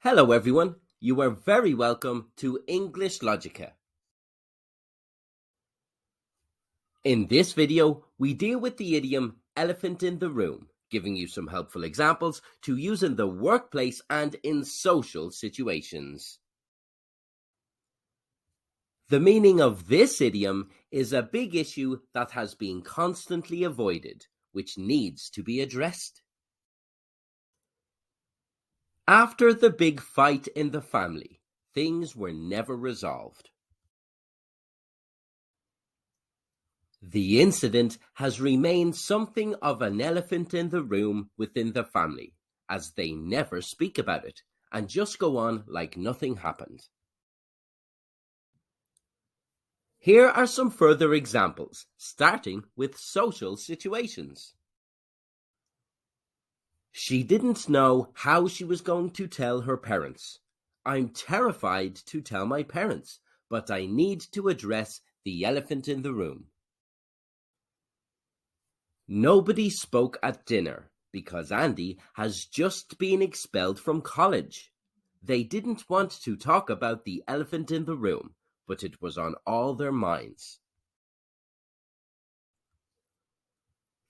Hello everyone, you are very welcome to EnglishLogica. In this video, we deal with the idiom elephant in the room, giving you some helpful examples to use in the workplace and in social situations. The meaning of this idiom is a big issue that has been constantly avoided, which needs to be addressed. After the big fight in the family, things were never resolved. The incident has remained something of an elephant in the room within the family, as they never speak about it and just go on like nothing happened. Here are some further examples, starting with social situations. She didn't know how she was going to tell her parents. I'm terrified to tell my parents, but I need to address the elephant in the room. Nobody spoke at dinner because Andy has just been expelled from college. They didn't want to talk about the elephant in the room, but it was on all their minds.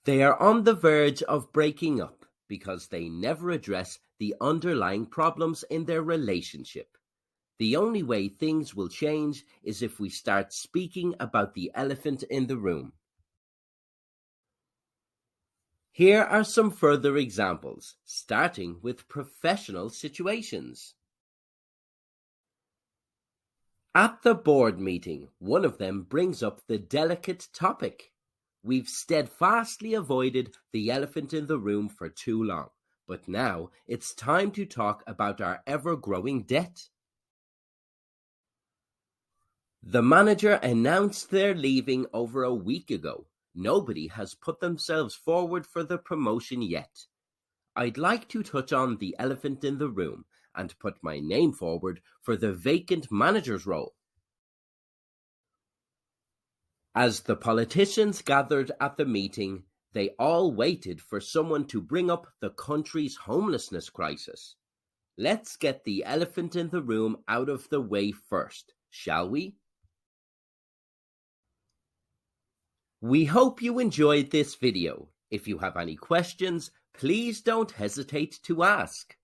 They are on the verge of breaking up because they never address the underlying problems in their relationship. The only way things will change is if we start speaking about the elephant in the room. Here are some further examples, starting with professional situations. At the board meeting, one of them brings up the delicate topic. We've steadfastly avoided the elephant in the room for too long, but now it's time to talk about our ever-growing debt. The manager announced they're leaving over a week ago. Nobody has put themselves forward for the promotion yet. I'd like to touch on the elephant in the room and put my name forward for the vacant manager's role. As the politicians gathered at the meeting, they all waited for someone to bring up the country's homelessness crisis. Let's get the elephant in the room out of the way first, shall we? We hope you enjoyed this video. If you have any questions, please don't hesitate to ask.